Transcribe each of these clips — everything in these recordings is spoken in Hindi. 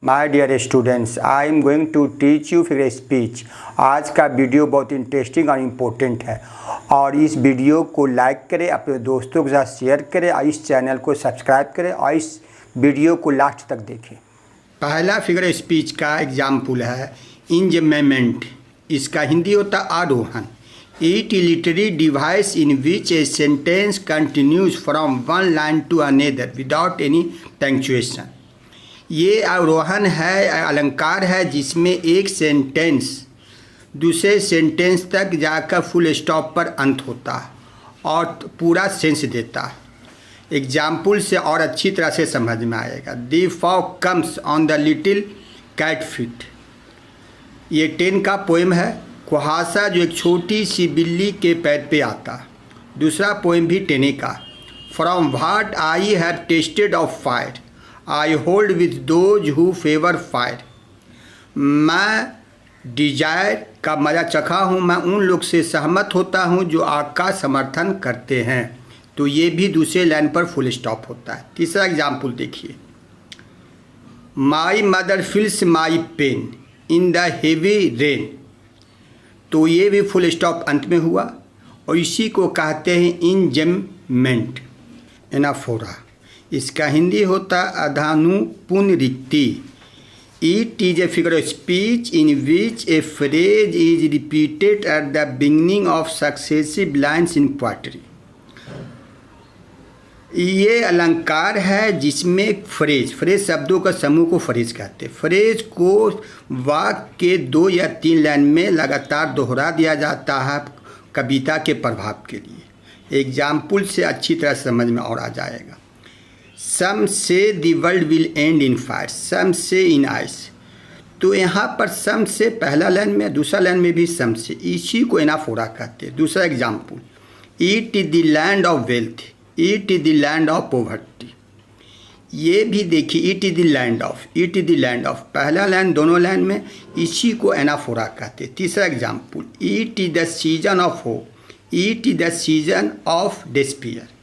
My dear students, I am going to teach you figure speech. आज का वीडियो बहुत इंटरेस्टिंग और इम्पोर्टेंट है और इस वीडियो को लाइक करें, अपने दोस्तों के साथ शेयर करें और इस चैनल को सब्सक्राइब करें और इस वीडियो को लास्ट तक देखें। पहला फिगर स्पीच का एग्जाम्पल है इंजमेंट। इसका हिंदी होता आरोहण। It literary device in which a sentence continues from one line to another without any punctuation. ये आरोहण है, अलंकार है जिसमें एक सेंटेंस दूसरे सेंटेंस तक जाकर फुल स्टॉप पर अंत होता है और पूरा सेंस देता है। एग्जाम्पल से और अच्छी तरह से समझ में आएगा। The fog comes on the little cat feet. ये टेन का पोएम है। कुहासा जो एक छोटी सी बिल्ली के पैर पे आता। दूसरा पोएम भी टेने का। From what I have tested of fire I hold with those who favour fire. मैं डिजायर का मज़ा चखा हूँ, मैं उन लोग से सहमत होता हूँ जो आग का समर्थन करते हैं। तो ये भी दूसरे लाइन पर फुल स्टॉप होता है। तीसरा एग्जाम्पल देखिए। My mother feels my pain in the heavy rain. तो ये भी फुल स्टॉप अंत में हुआ और इसी को कहते हैं इंजमेंट, एनाफोरा। इसका हिंदी होता अधानुपुनरिक्ति। It is a figure of speech in which a phrase is repeated at the beginning of successive lines in poetry. ये अलंकार है जिसमें फ्रेज शब्दों का समूह को फ्रेज कहते हैं। फ्रेज को वाक्य के 2 या 3 लाइन में लगातार दोहरा दिया जाता है कविता के प्रभाव के लिए। एग्जाम्पल से अच्छी तरह समझ में और आ जाएगा। Some say the world will end in fire, some say in ice. तो यहाँ पर सम से पहला लाइन में, दूसरा लाइन में भी सम से, इसी को एनाफोरा कहते हैं। दूसरा example, it is the land of wealth, it is the land of poverty. ये भी देखिए, it is the land of, it is the land of, पहला लाइन दोनों लाइन में, इसी को एनाफोरा कहते हैं। तीसरा example, it is the season of hope, it is the season of despair.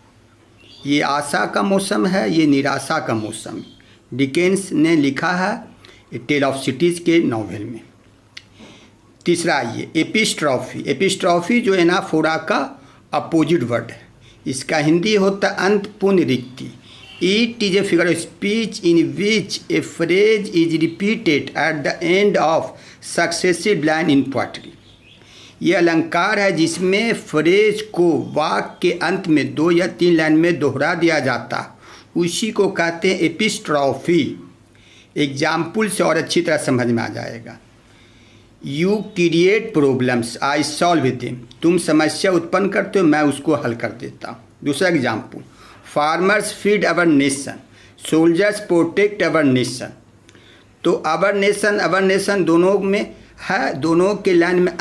ये आशा का मौसम है, ये निराशा का मौसम। डिकेंस ने लिखा है ए टेल ऑफ सिटीज़ के नॉवेल में। तीसरा ये एपिस्ट्रॉफी। एपिस्ट्रॉफी जो एनाफोरा का अपोजिट वर्ड है। इसका हिंदी होता अंत पुनरिक्ति। It is a figure of speech in which a phrase is repeated at the end of successive line in poetry. ये अलंकार है जिसमें फ्रेज को वाक्य के अंत में 2 या 3 लाइन में दोहरा दिया जाता, उसी को कहते हैं एपिस्ट्रॉफी। एग्जाम्पल से और अच्छी तरह समझ में आ जाएगा। You create problems I solve them. तुम समस्या उत्पन्न करते हो, मैं उसको हल कर देता हूँ। दूसरा एग्जाम्पल, फार्मर्स फीड अवर नेशन, सोल्जर्स प्रोटेक्ट अवर नेशन। तो अवर नेशन दोनों में है, दोनों के लाइन में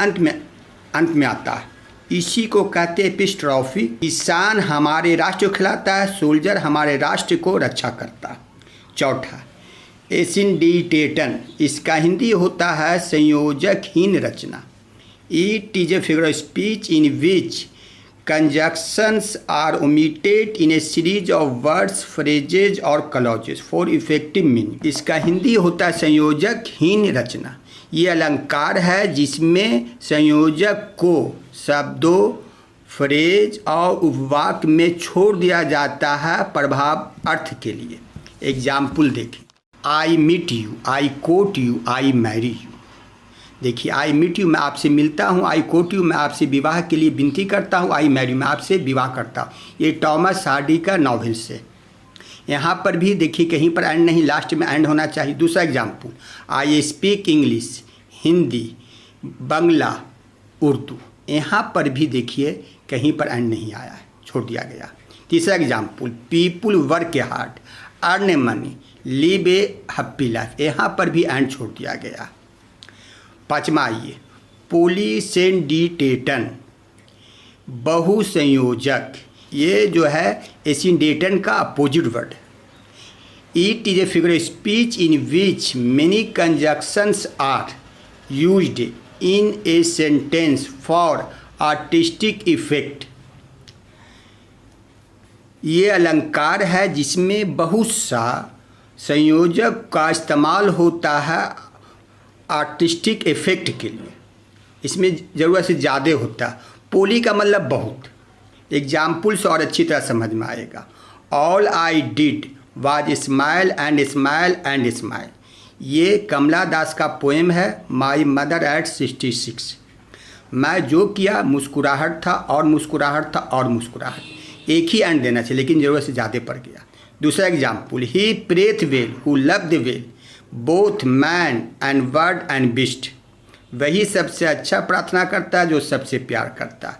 अंत में आता है। इसी को कहते हैं एपिस्ट्रॉफी। किसान हमारे राष्ट्र को खिलाता है, सोल्जर हमारे राष्ट्र को रक्षा करता है। चौथा एसिंडिटेटन। इसका हिंदी होता है संयोजकहीन रचना। It is a figure of speech in which conjunctions are omitted in a series of words, phrases और क्लॉजेज फॉर इफेक्टिव मीनिंग। इसका हिंदी होता है संयोजकहीन रचना। ये अलंकार है जिसमें संयोजक को शब्दों, फ्रेज और उपवाक्य में छोड़ दिया जाता है प्रभाव अर्थ के लिए। एग्जाम्पल देखें। I meet you, I court you, I marry you. देखिए, आई मीट यू, मैं आपसे मिलता हूँ। आई कोर्ट यू, मैं आपसे विवाह के लिए विनती करता हूँ। आई मैरी, मैं आपसे विवाह करता हूँ। ये टॉमस हार्डी का नॉवेल से। यहाँ पर भी देखिए कहीं पर एंड नहीं, लास्ट में एंड होना चाहिए। दूसरा example, I speak English, Hindi, Bangla, Urdu. यहाँ पर भी देखिए कहीं पर एंड नहीं आया है, छोड़ दिया गया। तीसरा example, people work hard, earn money, live ए हैप्पी लाइफ। यहाँ पर भी एंड छोड़ दिया गया। पाँचवा आइए, पॉलीसेंडिटेटन, बहुसंयोजक। ये जो है एसिंडेटन का opposite word. It is a figure of speech in which many conjunctions are used in a sentence for artistic effect. ये अलंकार है जिसमें बहुत सा संयोजक का इस्तेमाल होता है आर्टिस्टिक इफेक्ट के लिए, इसमें ज़रूरत से ज़्यादा होता है। पोली का मतलब बहुत। एग्जाम्पल से और अच्छी तरह समझ में आएगा। All I did was smile and smile and smile. ये कमला दास का पोएम है, माई मदर एट 66। मैं जो किया मुस्कुराहट था और मुस्कुराहट था और मुस्कुराहट। एक ही एंड देना चाहिए लेकिन ज़रूरत से ज़्यादा पड़ गया। दूसरा example, he prayeth well who loved well both man and bird and beast. वही सबसे अच्छा प्रार्थना करता है जो सबसे प्यार करता है,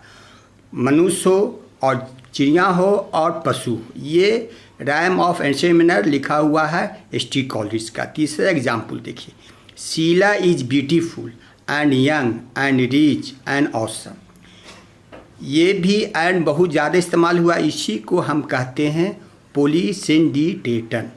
मनुष्य हो और चिड़िया हो और पशु। ये राइम ऑफ एंसेमिनर लिखा हुआ है एस.टी. कॉलेज का। तीसरा एग्जाम्पल देखिए, Sheela is beautiful and young and rich and awesome. ये भी एंड बहुत ज़्यादा इस्तेमाल हुआ, इसी को हम कहते हैं पॉलीसिंडिकेटन।